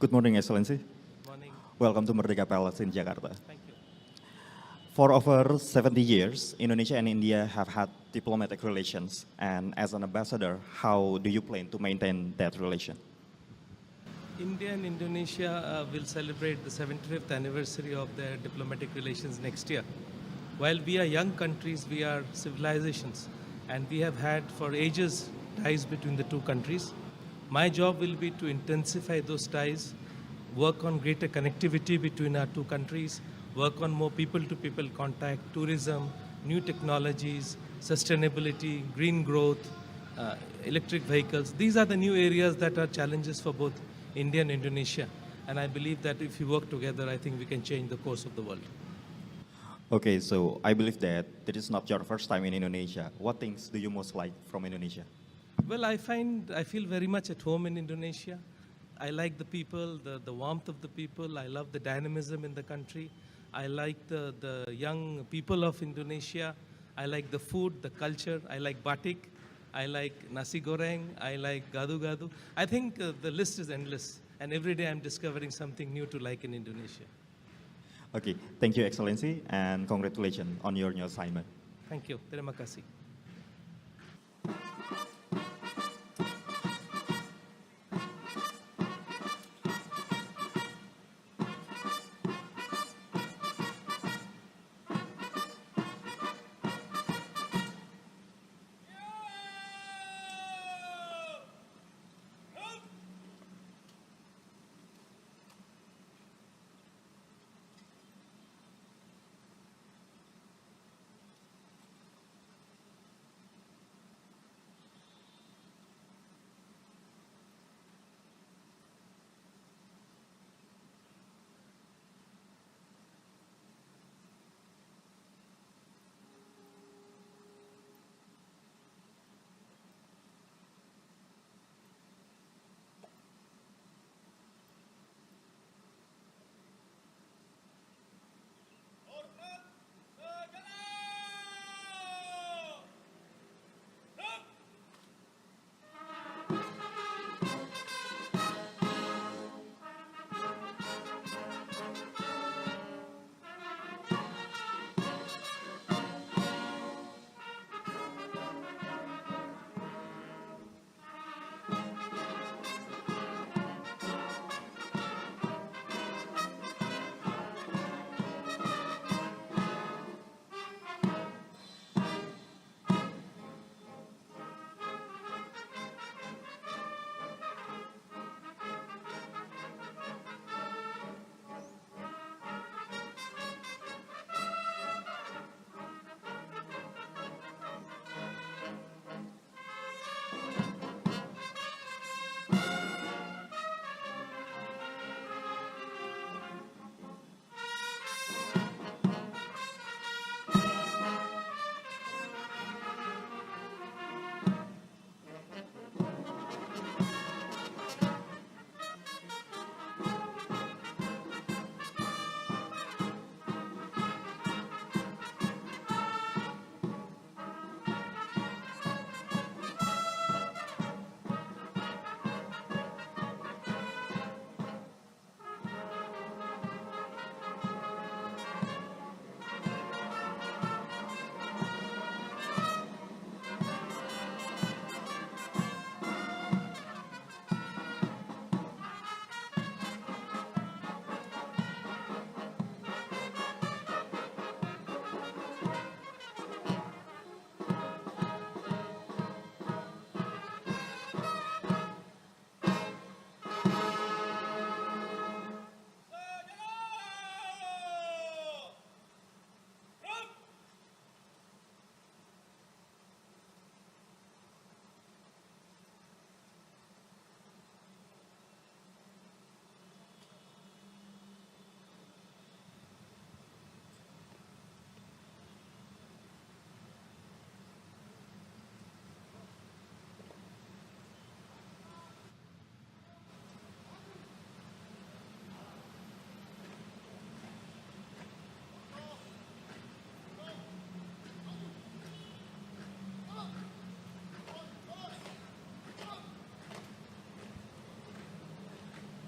Good morning, Excellency. Morning. Welcome to Merdeka Palace in Jakarta. Thank you. For over 70 years, Indonesia and India have had diplomatic relations. And as an ambassador, how do you plan to maintain that relation? India and Indonesia will celebrate the 75th anniversary of their diplomatic relations next year. While we are young countries, we are civilizations, and we have had for ages ties between the two countries. My job will be to intensify those ties, work on greater connectivity between our two countries, work on more people-to-people contact, tourism, new technologies, sustainability, green growth, electric vehicles. These are the new areas that are challenges for both India and Indonesia. And I believe that if we work together, I think we can change the course of the world. Okay, so I believe that this is not your first time in Indonesia. What things do you most like from Indonesia? Well, I feel very much at home in Indonesia. I like the people, the warmth of the people. I love the dynamism in the country. I like the young people of Indonesia. I like the food, the culture. I like batik. I like nasi goreng. I like gadu-gadu. I think the list is endless. And every day I'm discovering something new to like in Indonesia. Okay, thank you, Excellency, and congratulations on your new assignment. Thank you. Terima kasih.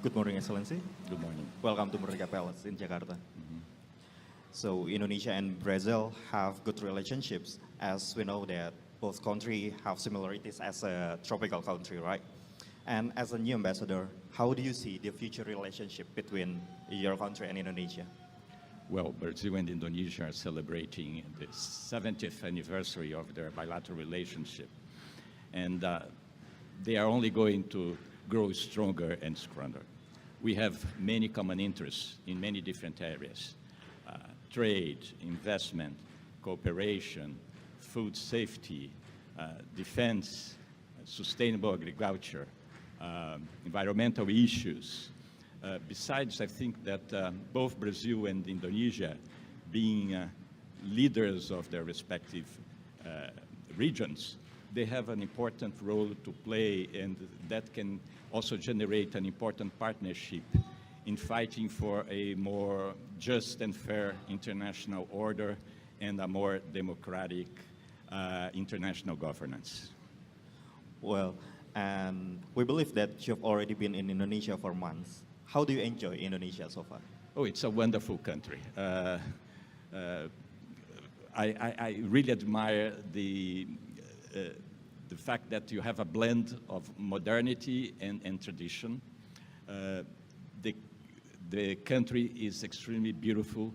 Good morning, Excellency. Good morning. Welcome to Merdeka Palace in Jakarta. So Indonesia and Brazil have good relationships, as we know that both countries have similarities as a tropical country, right? And as a new ambassador, how do you see the future relationship between your country and Indonesia? Well, Brazil and Indonesia are celebrating the 70th anniversary of their bilateral relationship. And they are only going to grow stronger and stronger. We have many common interests in many different areas. Trade, investment, cooperation, food safety, defense, sustainable agriculture, environmental issues. Besides, I think that both Brazil and Indonesia, being leaders of their respective regions, they have an important role to play, and that can also generate an important partnership in fighting for a more just and fair international order and a more democratic international governance. Well, and we believe that you've already been in Indonesia for months. How do you enjoy Indonesia so far? Oh, it's a wonderful country. I really admire the fact that you have a blend of modernity and tradition. The country is extremely beautiful.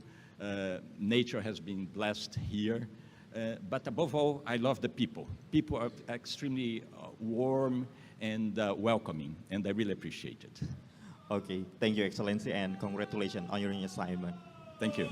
Nature has been blessed here. But above all, I love the people. People are extremely warm and welcoming, and I really appreciate it. Okay, thank you, Excellency, and congratulations on your new assignment. Thank you.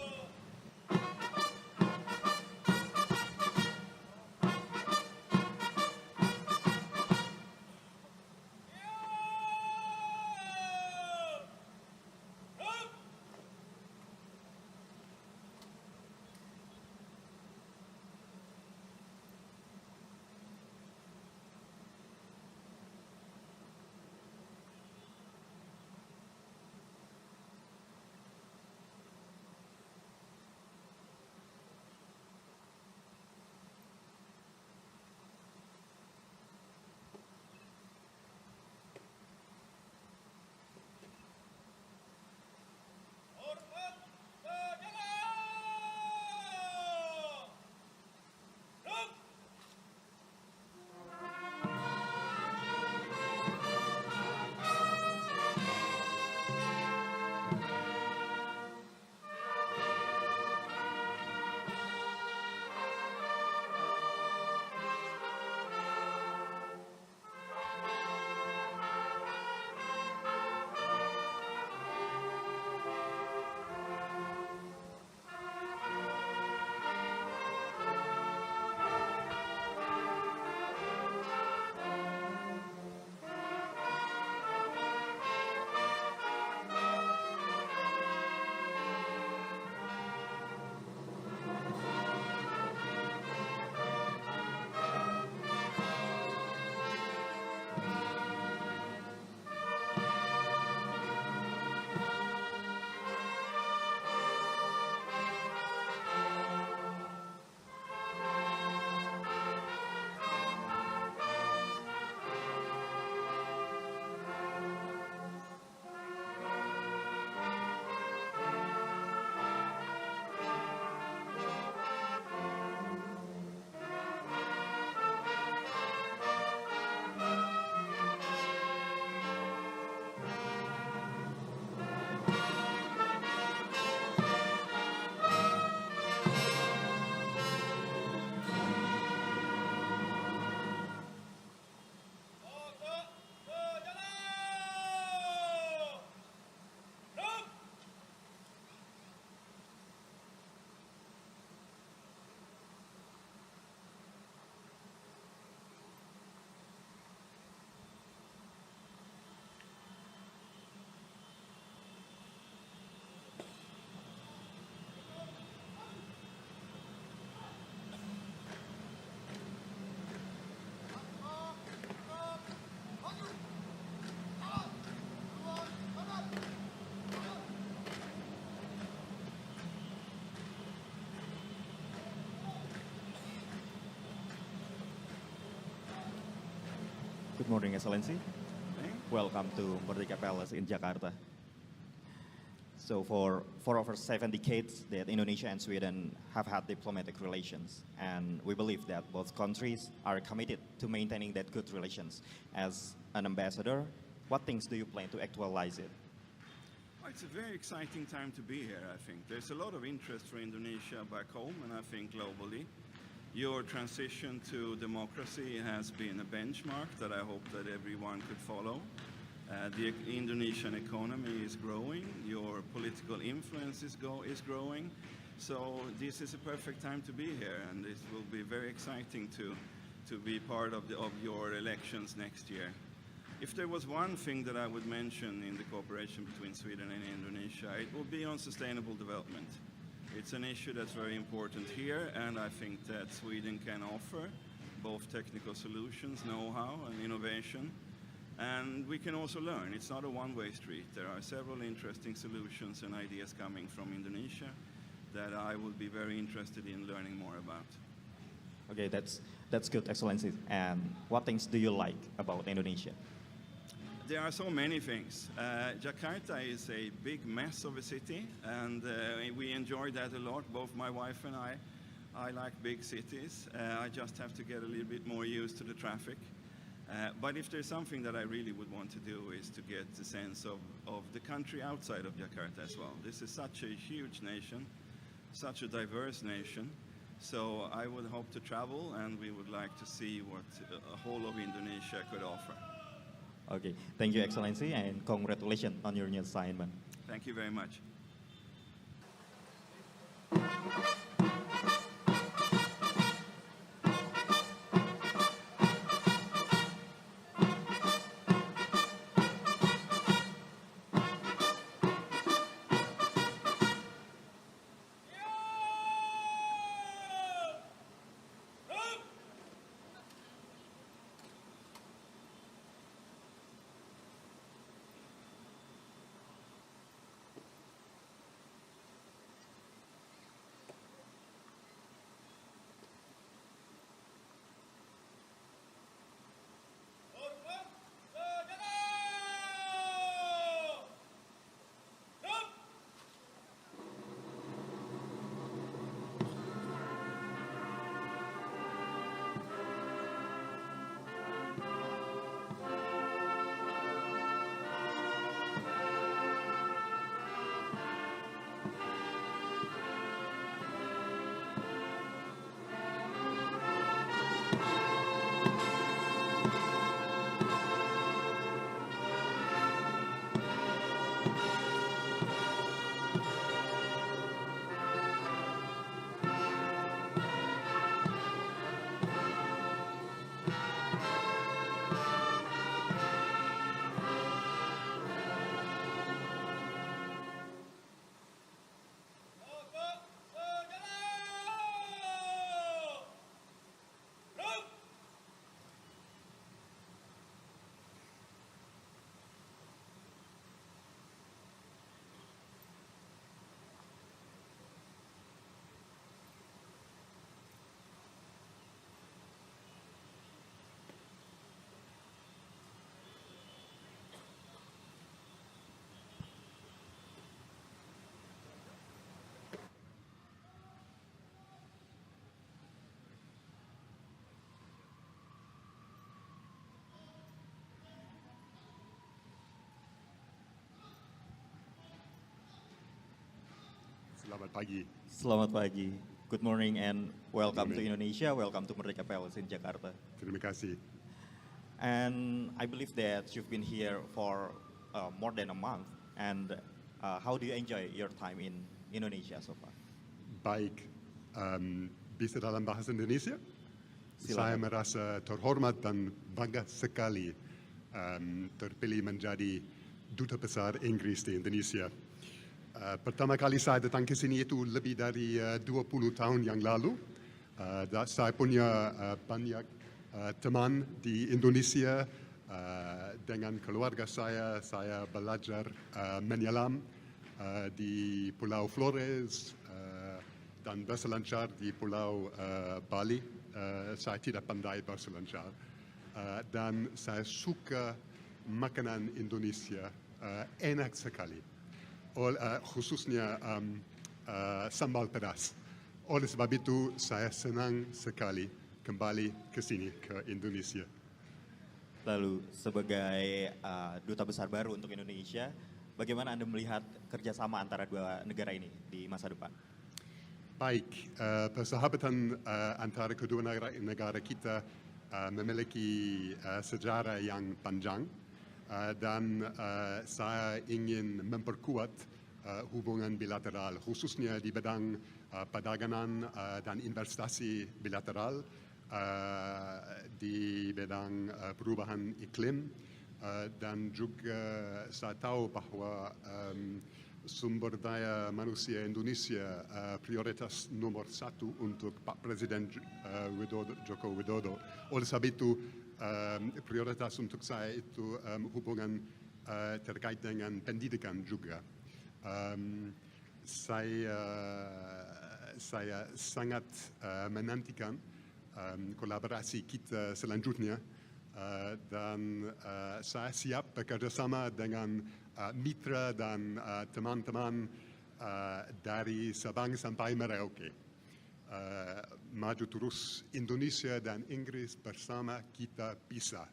Good morning, Excellency. welcome to Merdeka Palace in Jakarta. So for over 7 decades that Indonesia and Sweden have had diplomatic relations, and we believe that both countries are committed to maintaining that good relations. As an ambassador, what things do you plan to actualize it? It's a very exciting time to be here, I think. There's a lot of interest for Indonesia back home and I think globally. Your transition to democracy has been a benchmark that I hope that everyone could follow. The Indonesian economy is growing, your political influence is growing, so this is a perfect time to be here, and it will be very exciting to be part of your elections next year. If there was one thing that I would mention in the cooperation between Sweden and Indonesia, it would be on sustainable development. It's an issue that's very important here, and I think that Sweden can offer both technical solutions, know-how, and innovation. And we can also learn. It's not a one-way street. There are several interesting solutions and ideas coming from Indonesia that I would be very interested in learning more about. Okay, that's good, Excellency. And what things do you like about Indonesia? There are so many things. Jakarta is a big mess of a city, and we enjoy that a lot, both my wife and I. I like big cities. I just have to get a little bit more used to the traffic. But if there's something that I really would want to do is to get the sense of the country outside of Jakarta as well. This is such a huge nation, such a diverse nation. So I would hope to travel, and we would like to see what a whole of Indonesia could offer. Okay, thank you, Excellency, and congratulations on your new assignment. Thank you very much. Selamat pagi. Selamat pagi. Good morning and welcome to Good morning. Indonesia. Welcome to Merdeka Palace in Jakarta. Terima kasih. And I believe that you've been here for more than a month. And how do you enjoy your time in Indonesia so far? Baik, bisa dalam bahasa Indonesia? Silakan. Saya merasa terhormat dan bangga sekali terpilih menjadi Duta Besar Inggris di Indonesia. Pertama kali saya datang ke sini itu lebih dari 20 tahun yang lalu. Saya punya banyak teman di Indonesia. Dengan keluarga saya belajar menyelam di Pulau Flores dan berselancar di Pulau Bali. Saya tidak pandai berselancar. Dan saya suka makanan Indonesia enak sekali, khususnya sambal pedas. Oleh sebab itu, saya senang sekali kembali ke sini, ke Indonesia. Lalu sebagai Duta Besar baru untuk Indonesia, bagaimana Anda melihat kerjasama antara dua negara ini di masa depan? Baik, persahabatan antara kedua negara kita memiliki sejarah yang panjang dan saya ingin memperkuat hubungan bilateral, khususnya di bidang perdagangan dan investasi bilateral, di bidang perubahan iklim, dan juga saya tahu bahwa sumber daya manusia Indonesia prioritas nomor 1 untuk Pak Presiden Jokowi Widodo. Oleh sebab itu, prioritas untuk saya itu hubungan terkait dengan pendidikan juga. Saya sangat menantikan kolaborasi kita selanjutnya dan saya siap bekerjasama dengan mitra dan teman-teman dari Sabang sampai Merauke. Maju terus Indonesia dan Inggris bersama kita bisa.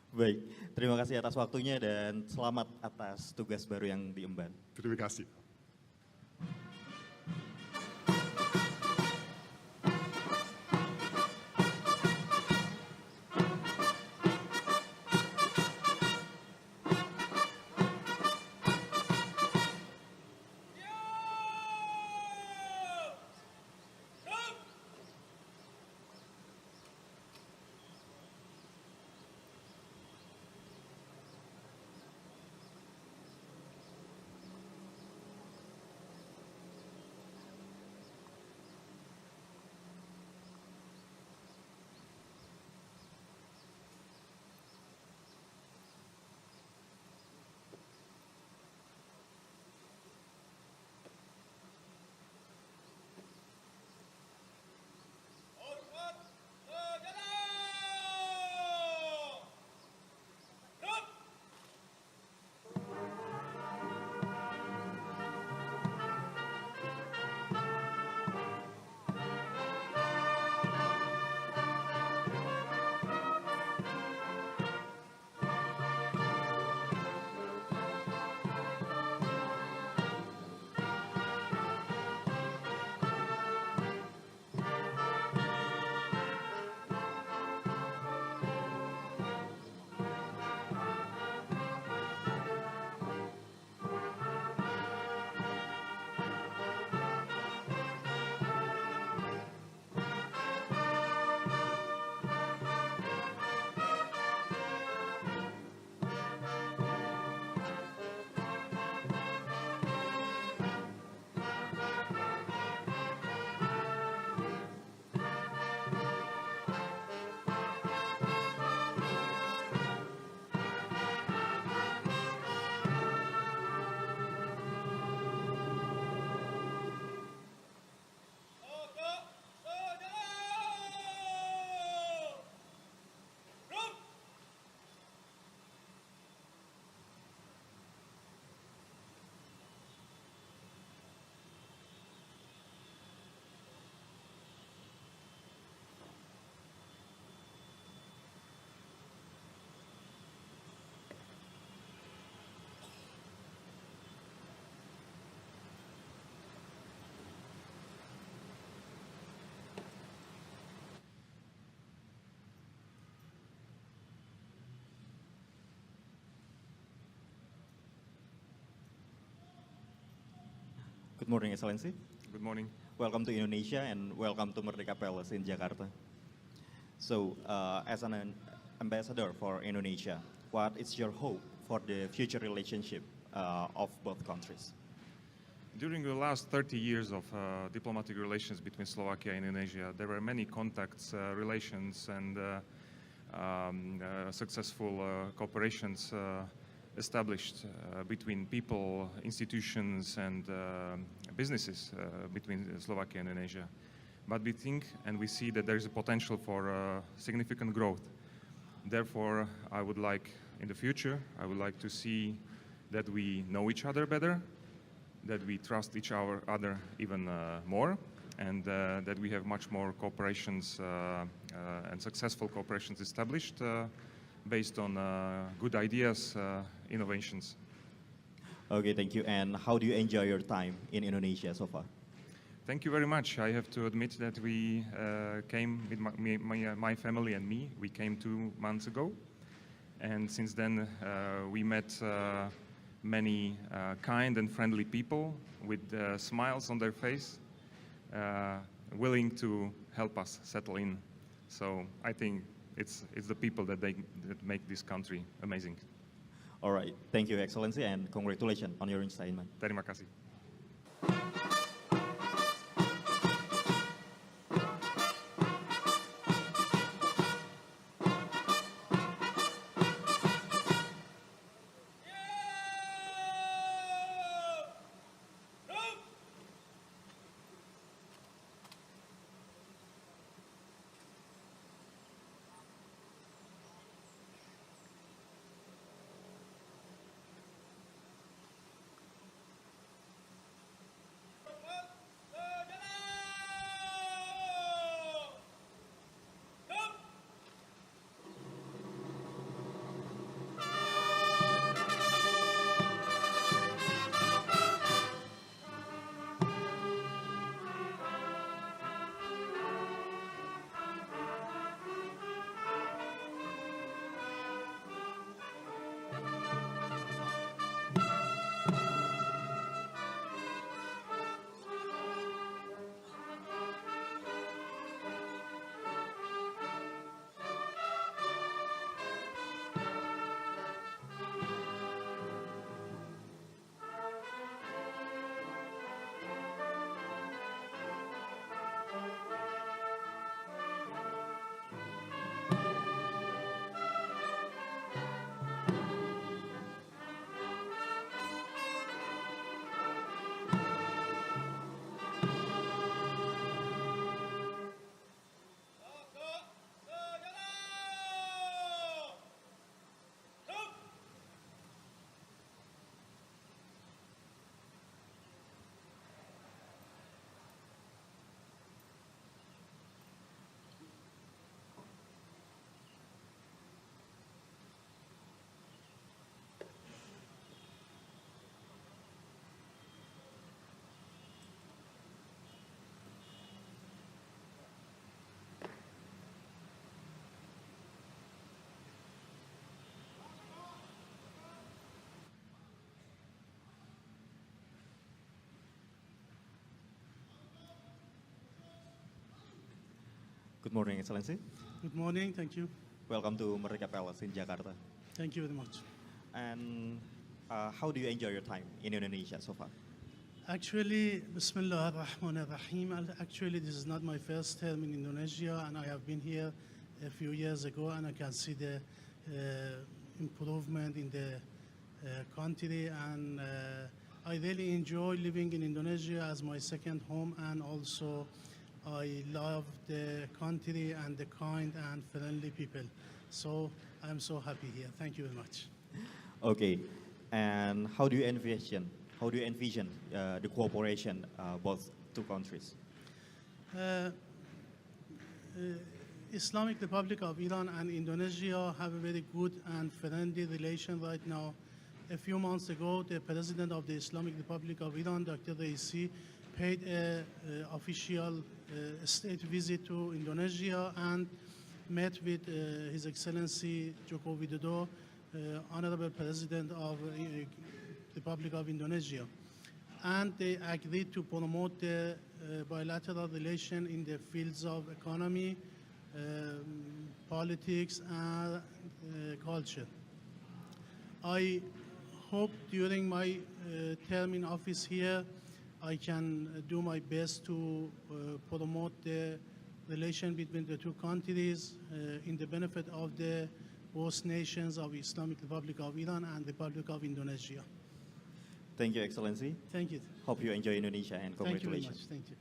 Baik, terima kasih atas waktunya dan selamat atas tugas baru yang diemban. Terima kasih. Good morning, Excellency. Good morning. Welcome to Indonesia and welcome to Merdeka Palace in Jakarta. So, as an ambassador for Indonesia, what is your hope for the future relationship of both countries? During the last 30 years of diplomatic relations between Slovakia and Indonesia, there were many contacts, relations, and successful cooperations established between people, institutions, and businesses between Slovakia and Indonesia. But we think and we see that there is a potential for significant growth. Therefore, I would like, in the future, I would like to see that we know each other better, that we trust each other even more, and that we have much more cooperations and successful cooperations established based on good ideas, innovations. Okay, thank you. And how do you enjoy your time in Indonesia so far? Thank you very much. I have to admit that we came with my family and me. We came 2 months ago, and since then we met many kind and friendly people with smiles on their face, willing to help us settle in. So I think it's the people that make this country amazing. All right, thank you, Excellency, and congratulations on your assignment. Terima kasih. Good morning, Excellency. Good morning, thank you. Welcome to Merdeka Palace in Jakarta. Thank you very much. And how do you enjoy your time in Indonesia so far? Actually, Bismillah ar-Rahman ar-Rahim. Actually, this is not my first term in Indonesia, and I have been here a few years ago, and I can see the improvement in the country, and I really enjoy living in Indonesia as my second home, and also I love the country and the kind and friendly people. So I'm so happy here. Thank you very much. Okay, and how do you envision the cooperation both two countries? Islamic Republic of Iran and Indonesia have a very good and friendly relation right now. A few months ago, the President of the Islamic Republic of Iran, Dr. Raisi, paid an official state visit to Indonesia and met with His Excellency Jokowi Serahkan, Honorable President of the Republic of Indonesia. And they agreed to promote the bilateral relation in the fields of economy, politics, and culture. I hope during my term in office here, I can do my best to promote the relation between the two countries in the benefit of the both nations of Islamic Republic of Iran and Republic of Indonesia. Thank you, Excellency. Thank you. Hope you enjoy Indonesia and Thank you very much. congratulations. Thank you.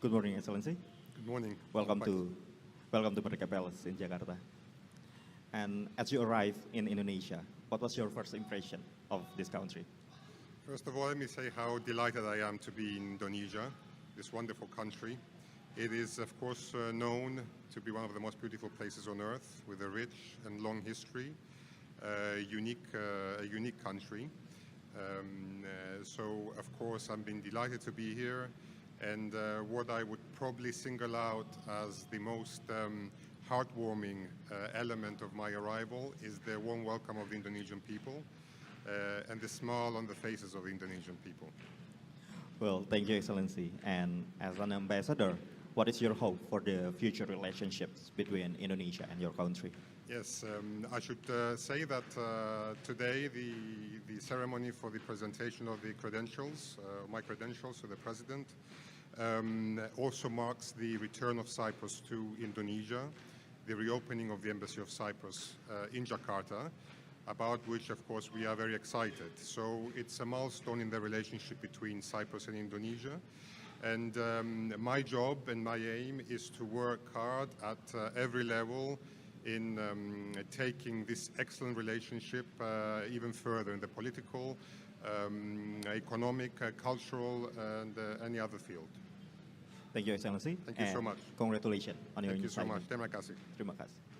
Good morning, Excellency. Good morning. Welcome to Merdeka Palace in Jakarta. And as you arrived in Indonesia, what was your first impression of this country? First of all, let me say how delighted I am to be in Indonesia, this wonderful country. It is, of course, known to be one of the most beautiful places on earth, with a rich and long history, a unique country. So, of course, I've been delighted to be here. And what I would probably single out as the most heartwarming element of my arrival is the warm welcome of the Indonesian people and the smile on the faces of the Indonesian people. Well, thank you, Excellency. And as an ambassador, what is your hope for the future relationships between Indonesia and your country? Yes, I should say that today the ceremony for the presentation of the credentials, my credentials to the President, also marks the return of Cyprus to Indonesia, the reopening of the Embassy of Cyprus in Jakarta, about which, of course, we are very excited. So it's a milestone in the relationship between Cyprus and Indonesia. And my job and my aim is to work hard at every level in taking this excellent relationship even further in the political, economic, cultural, and any other field. Thank you, Excellency. Thank you so much. Congratulations on your Thank you so assignment. much. Terima kasih. Terima kasih.